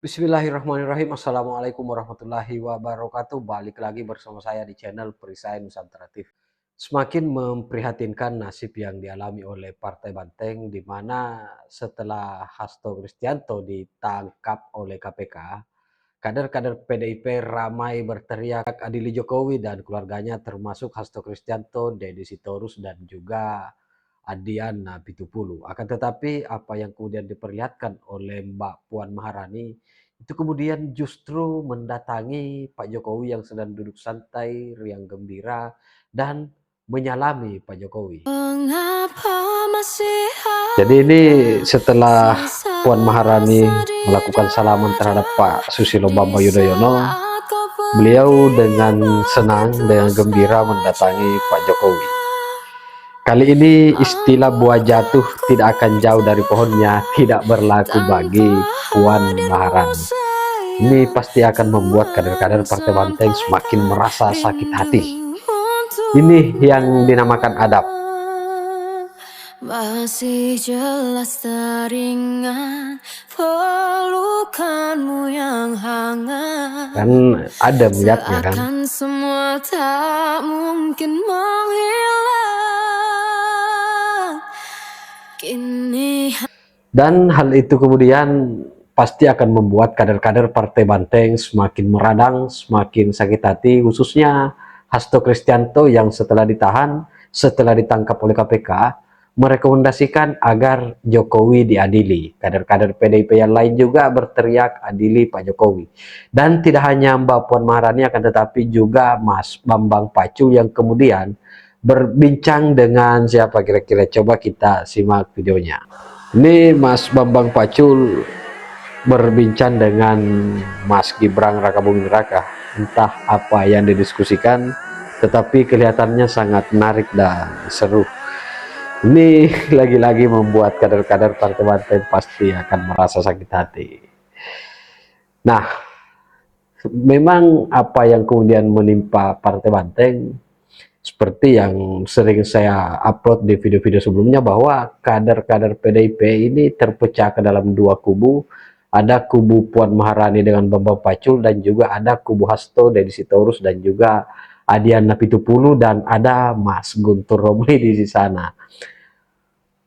Bismillahirrahmanirrahim. Assalamualaikum warahmatullahi wabarakatuh. Balik lagi bersama saya di channel Perisai Nusantara TV. Semakin memprihatinkan nasib yang dialami oleh Partai Banteng, di mana setelah Hasto Kristianto ditangkap oleh KPK, kader-kader PDIP ramai berteriak adili Jokowi dan keluarganya, termasuk Hasto Kristianto, Deddy Sitorus, dan juga Adiana Pitupulu. Akan tetapi apa yang kemudian diperlihatkan oleh Mbak Puan Maharani itu kemudian justru mendatangi Pak Jokowi yang sedang duduk santai, riang gembira, dan menyalami Pak Jokowi. Jadi ini setelah Puan Maharani melakukan salaman terhadap Pak Susilo Bambang Yudhoyono, beliau dengan senang, dengan gembira mendatangi Pak Jokowi. Kali ini istilah buah jatuh tidak akan jauh dari pohonnya tidak berlaku bagi Puan Maharani. Ini pasti akan membuat kader-kader Partai Banteng semakin merasa sakit hati. Ini yang dinamakan adab. Masih jelas teringat pelukanmu yang hangat. Kan ada melihatnya kan. Semua tak mungkin menghilang. Dan hal itu kemudian pasti akan membuat kader-kader Partai Banteng semakin meradang, semakin sakit hati, khususnya Hasto Kristianto yang setelah ditahan, setelah ditangkap oleh KPK, merekomendasikan agar Jokowi diadili. Kader-kader PDIP yang lain juga berteriak adili Pak Jokowi. Dan tidak hanya Mbak Puan Maharani, akan tetapi juga Mas Bambang Pacul yang kemudian berbincang dengan siapa kira-kira. Coba kita simak videonya. Ini Mas Bambang Pacul berbincang dengan Mas Gibran Rakabuming Raka. Entah apa yang didiskusikan, tetapi kelihatannya sangat menarik dan seru. Ini lagi-lagi membuat kader-kader Partai Banteng pasti akan merasa sakit hati. Nah, memang apa yang kemudian menimpa Partai Banteng, seperti yang sering saya upload di video-video sebelumnya, bahwa kader-kader PDIP ini terpecah ke dalam dua kubu. Ada kubu Puan Maharani dengan Bambang Pacul, dan juga ada kubu Hasto, Deddy Sitorus, dan juga Adiana Pitupulu, dan ada Mas Guntur Romli di sana.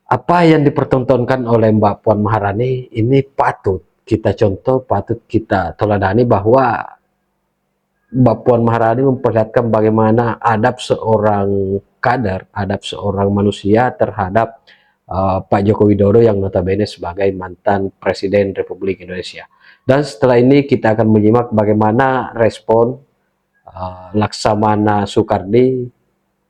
Apa yang dipertontonkan oleh Mbak Puan Maharani ini patut kita contoh, patut kita teladani, bahwa Mbak Puan Maharani memperlihatkan bagaimana adab seorang kader, adab seorang manusia terhadap Pak Joko Widodo yang notabene sebagai mantan Presiden Republik Indonesia. Dan setelah ini kita akan menyimak bagaimana respon Laksamana Soekardi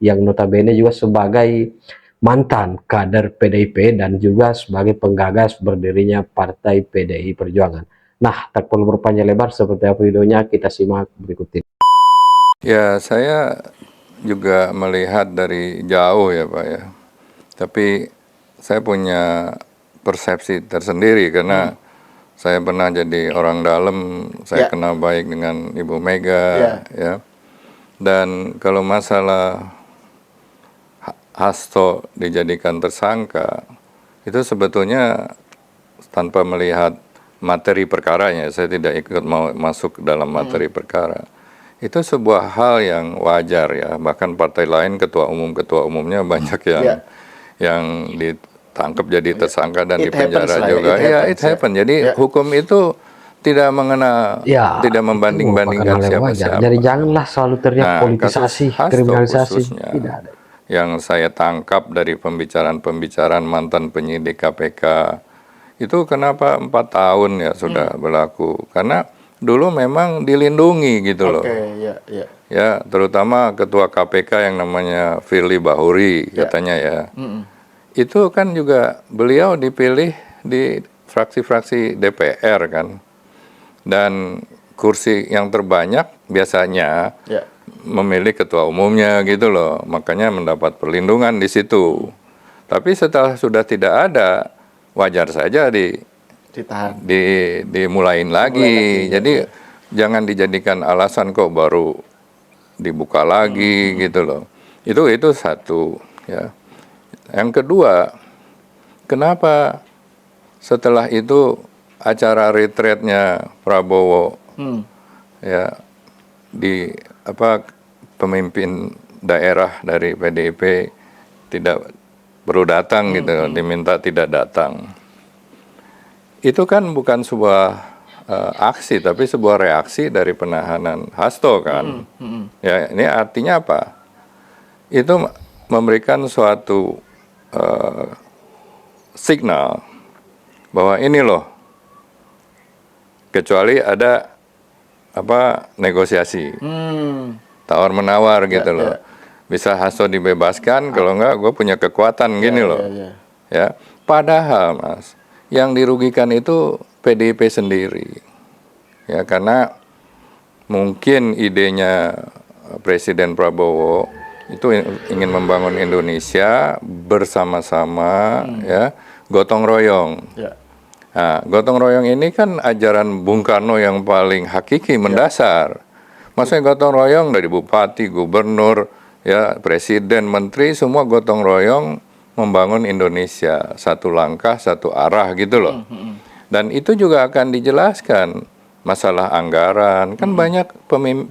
yang notabene juga sebagai mantan kader PDIP dan juga sebagai penggagas berdirinya Partai PDI Perjuangan. Nah, tak perlu berpanjang lebar, seperti apa videonya kita simak berikut ini. Ya, saya juga melihat dari jauh ya Pak ya. Tapi saya punya persepsi tersendiri karena saya pernah jadi orang dalam, saya kenal baik dengan Ibu Mega ya. Dan kalau masalah Hasto dijadikan tersangka, itu sebetulnya tanpa melihat materi perkaranya, saya tidak ikut mau masuk dalam materi perkara. Itu sebuah hal yang wajar ya, bahkan partai lain ketua umumnya banyak yang ditangkap jadi tersangka dan dipenjara juga. Ya, it happen. Jadi hukum itu tidak mengenal, tidak membanding-bandingkan siapa-siapa. Jadi janganlah selalu teriak politisasi, kriminalisasi. Tidak ada. Yang saya tangkap dari pembicaraan mantan penyidik KPK itu kenapa 4 tahun ya sudah berlaku, karena dulu memang dilindungi gitu loh. Ya, terutama ketua KPK yang namanya Firly Bahuri katanya ya. Itu kan juga beliau dipilih di fraksi-fraksi DPR kan. Dan kursi yang terbanyak biasanya memilih ketua umumnya gitu loh. Makanya mendapat perlindungan di situ. Tapi setelah sudah tidak ada, wajar saja dimulain lagi. Jadi jangan dijadikan alasan kok baru dibuka lagi gitu loh. Itu satu ya. Yang kedua, kenapa setelah itu acara retreatnya Prabowo ya di pemimpin daerah dari PDIP tidak perlu datang gitu, diminta tidak datang. Itu kan bukan sebuah aksi, tapi sebuah reaksi dari penahanan Hasto kan. Ya, ini artinya apa? Itu memberikan suatu signal bahwa ini loh, kecuali ada negosiasi, tawar menawar gitu loh. Bisa Hasto dibebaskan, kalau enggak gue punya kekuatan gini loh. Ya, padahal Mas, yang dirugikan itu PDIP sendiri. Ya, karena mungkin idenya Presiden Prabowo itu ingin membangun Indonesia bersama-sama, ya, gotong royong. Nah, gotong royong ini kan ajaran Bung Karno yang paling hakiki, mendasar. Maksudnya gotong royong dari bupati, gubernur, ya, presiden, menteri, semua gotong royong membangun Indonesia, satu langkah, satu arah gitu loh. Dan itu juga akan dijelaskan masalah anggaran. Kan banyak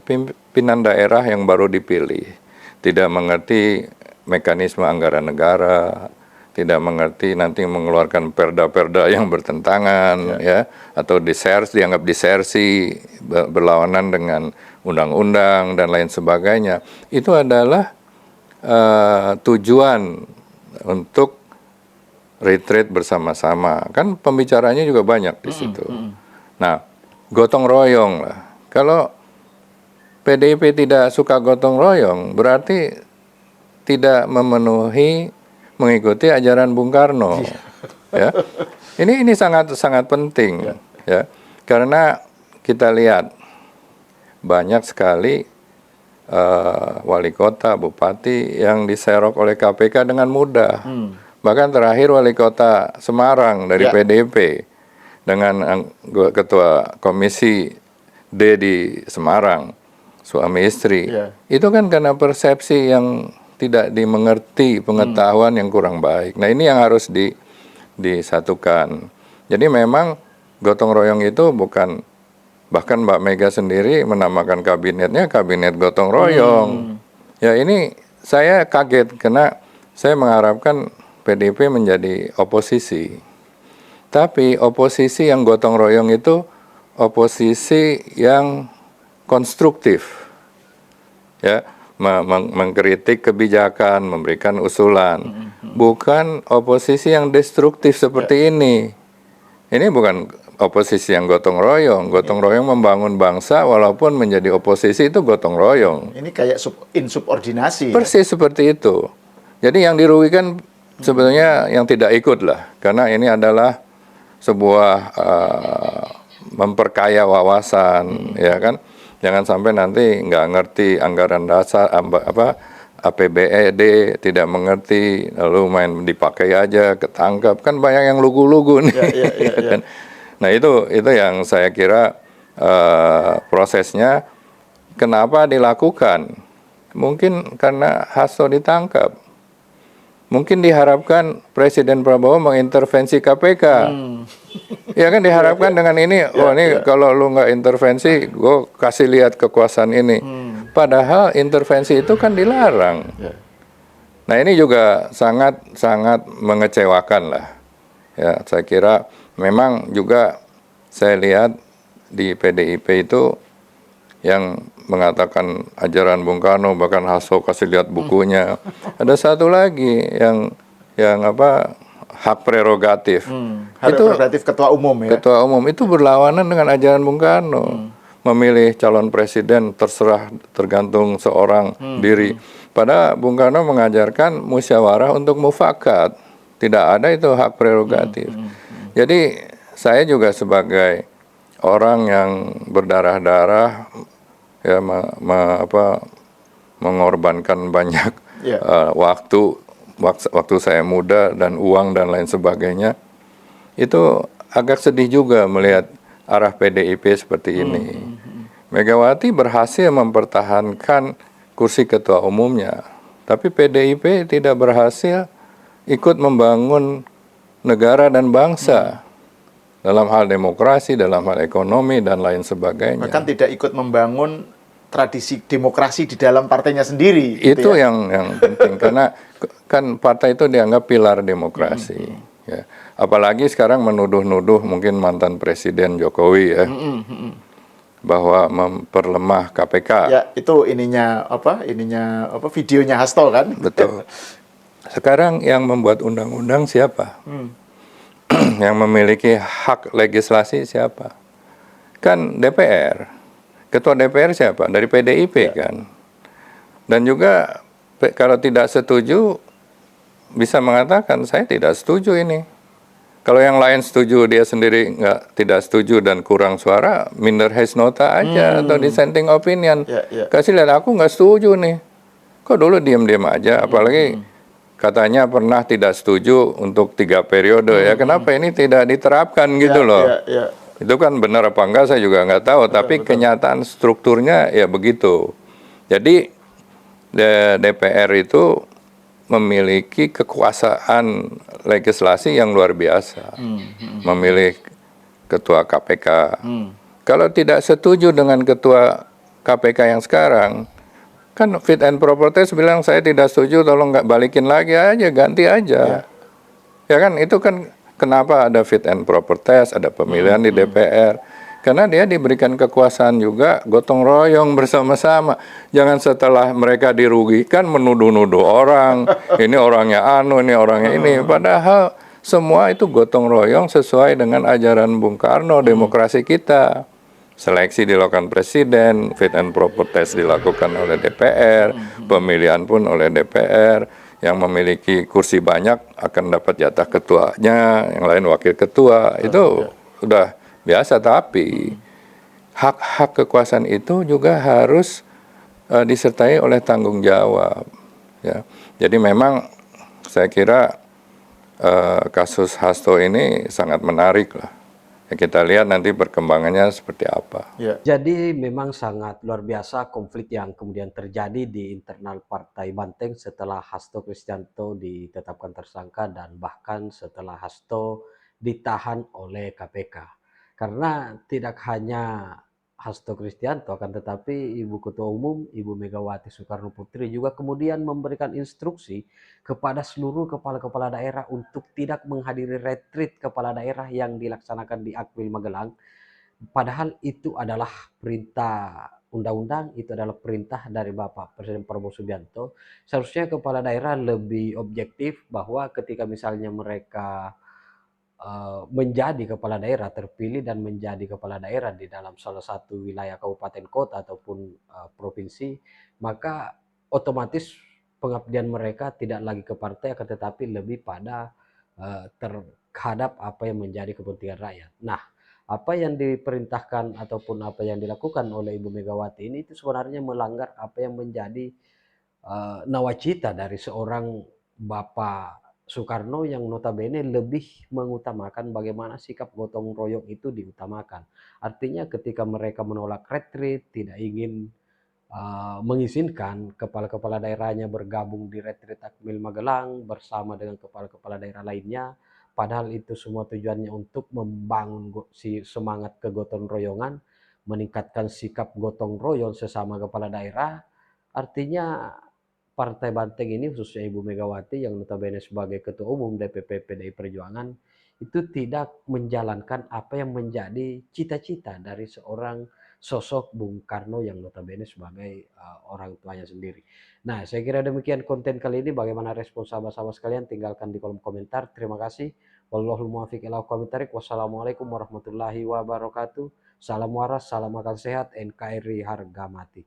pimpinan daerah yang baru dipilih tidak mengerti mekanisme anggaran negara, tidak mengerti nanti mengeluarkan perda-perda yang bertentangan, ya, atau dianggap disersi, berlawanan dengan undang-undang dan lain sebagainya. Itu adalah tujuan untuk retreat bersama-sama. Kan pembicaranya juga banyak di situ. Nah, gotong royong lah. Kalau PDIP tidak suka gotong royong, berarti tidak mengikuti ajaran Bung Karno. Ya, ini sangat penting, ya, karena kita lihat banyak sekali wali kota, bupati yang diserok oleh KPK dengan mudah. Bahkan terakhir wali kota Semarang dari PDIP dengan ketua komisi D di Semarang, suami istri. Itu kan karena persepsi yang tidak dimengerti, pengetahuan yang kurang baik. Nah, ini yang harus disatukan. Jadi memang gotong royong itu bukan, bahkan Mbak Mega sendiri menamakan kabinetnya kabinet gotong royong. Ya, ini saya kaget karena saya mengharapkan PDIP menjadi oposisi. Tapi oposisi yang gotong royong itu oposisi yang konstruktif, ya, mengkritik kebijakan, memberikan usulan, bukan oposisi yang destruktif seperti ini. Ini bukan oposisi yang gotong royong. Gotong royong membangun bangsa, walaupun menjadi oposisi itu gotong royong. Ini kayak insubordinasi. Persis seperti itu. Jadi yang dirugikan sebetulnya yang tidak ikut lah, karena ini adalah sebuah memperkaya wawasan, ya kan. Jangan sampai nanti nggak ngerti anggaran dasar, APBD, tidak mengerti, lalu main dipakai aja, ketangkap. Kan banyak yang lugu-lugu nih. Kan? Nah, itu yang saya kira prosesnya kenapa dilakukan. Mungkin karena Hasto ditangkap. Mungkin diharapkan Presiden Prabowo mengintervensi KPK. Ya kan, diharapkan dengan ini, kalau lu nggak intervensi, gue kasih lihat kekuasaan ini. Padahal intervensi itu kan dilarang. Nah, ini juga sangat mengecewakan lah. Ya, saya kira memang juga saya lihat di PDIP itu yang mengatakan ajaran Bung Karno, bahkan Hasto kasih lihat bukunya. Ada satu lagi yang hak prerogatif. Hak prerogatif ketua umum, ya. Ketua umum itu berlawanan dengan ajaran Bung Karno. Memilih calon presiden terserah, tergantung seorang diri. Padahal Bung Karno mengajarkan musyawarah untuk mufakat. Tidak ada itu hak prerogatif. Jadi saya juga sebagai orang yang berdarah-darah, ya, mengorbankan banyak waktu saya muda dan uang dan lain sebagainya, itu agak sedih juga melihat arah PDIP seperti ini. Megawati berhasil mempertahankan kursi ketua umumnya, tapi PDIP tidak berhasil ikut membangun negara dan bangsa. dalam hal demokrasi, dalam hal ekonomi, dan lain sebagainya. Bahkan tidak ikut membangun tradisi demokrasi di dalam partainya sendiri. Itu gitu ya. yang penting, karena kan partai itu dianggap pilar demokrasi. Ya. Apalagi sekarang menuduh-nuduh mungkin mantan Presiden Jokowi ya, bahwa memperlemah KPK. Ya, itu ininya apa? Videonya Hasto kan? Betul. Sekarang yang membuat undang-undang siapa? Yang memiliki hak legislasi siapa? Kan DPR. Ketua DPR siapa? Dari PDIP kan. Dan juga kalau tidak setuju bisa mengatakan saya tidak setuju ini. Kalau yang lain setuju, dia sendiri tidak setuju dan kurang suara, minder hays nota aja atau dissenting opinion. Kasih lihat aku nggak setuju nih. Kok dulu diam-diam aja, apalagi katanya pernah tidak setuju untuk 3 periode ya. Kenapa ini tidak diterapkan gitu loh? Itu kan benar apa enggak saya juga nggak tahu. Tapi kenyataan strukturnya ya begitu. Jadi DPR itu memiliki kekuasaan legislasi yang luar biasa. Memilih ketua KPK. Kalau tidak setuju dengan ketua KPK yang sekarang, kan fit and proper test bilang saya tidak setuju, tolong nggak balikin lagi aja, ganti aja. Ya kan, itu kan kenapa ada fit and proper test, ada pemilihan di DPR. Karena dia diberikan kekuasaan juga gotong royong bersama-sama. Jangan setelah mereka dirugikan menuduh-nuduh orang, ini orangnya anu, ini orangnya ini. Padahal semua itu gotong royong sesuai dengan ajaran Bung Karno, demokrasi kita. Seleksi dilakukan presiden, fit and proper test dilakukan oleh DPR, pemilihan pun oleh DPR. Yang memiliki kursi banyak akan dapat jatah ketuanya, yang lain wakil ketua. Itu udah biasa, tapi hak-hak kekuasaan itu juga harus disertai oleh tanggung jawab. Ya. Jadi memang saya kira kasus Hasto ini sangat menarik lah. Kita lihat nanti perkembangannya seperti apa. Jadi memang sangat luar biasa konflik yang kemudian terjadi di internal Partai Banteng setelah Hasto Kristianto ditetapkan tersangka dan bahkan setelah Hasto ditahan oleh KPK. Karena tidak hanya Hasto Kristianto, akan tetapi Ibu Ketua Umum, Ibu Megawati Soekarno Putri juga kemudian memberikan instruksi kepada seluruh kepala-kepala daerah untuk tidak menghadiri retreat kepala daerah yang dilaksanakan di Akmil Magelang. Padahal itu adalah perintah undang-undang, itu adalah perintah dari Bapak Presiden Prabowo Subianto. Seharusnya kepala daerah lebih objektif bahwa ketika misalnya mereka menjadi kepala daerah, terpilih dan menjadi kepala daerah di dalam salah satu wilayah kabupaten kota ataupun provinsi, maka otomatis pengabdian mereka tidak lagi ke partai, akan tetapi lebih pada terhadap apa yang menjadi kepentingan rakyat. Nah, apa yang diperintahkan ataupun apa yang dilakukan oleh Ibu Megawati ini itu sebenarnya melanggar apa yang menjadi nawacita dari seorang Bapak Soekarno yang notabene lebih mengutamakan bagaimana sikap gotong royong itu diutamakan. Artinya ketika mereka menolak retreat, tidak ingin mengizinkan kepala-kepala daerahnya bergabung di retreat Akmil Magelang bersama dengan kepala-kepala daerah lainnya, padahal itu semua tujuannya untuk membangun si semangat kegotong royongan, meningkatkan sikap gotong royong sesama kepala daerah. Artinya Partai Banteng ini, khususnya Ibu Megawati yang notabene sebagai Ketua Umum DPP PDI Perjuangan, itu tidak menjalankan apa yang menjadi cita-cita dari seorang sosok Bung Karno yang notabene sebagai orang tuanya sendiri. Nah, saya kira demikian konten kali ini. Bagaimana respon sahabat-sahabat sekalian? Tinggalkan di kolom komentar. Terima kasih. Wallahul muwaffiq ila aqwamit thoriq. Wassalamualaikum warahmatullahi wabarakatuh. Salam waras, salam makan sehat, NKRI harga mati.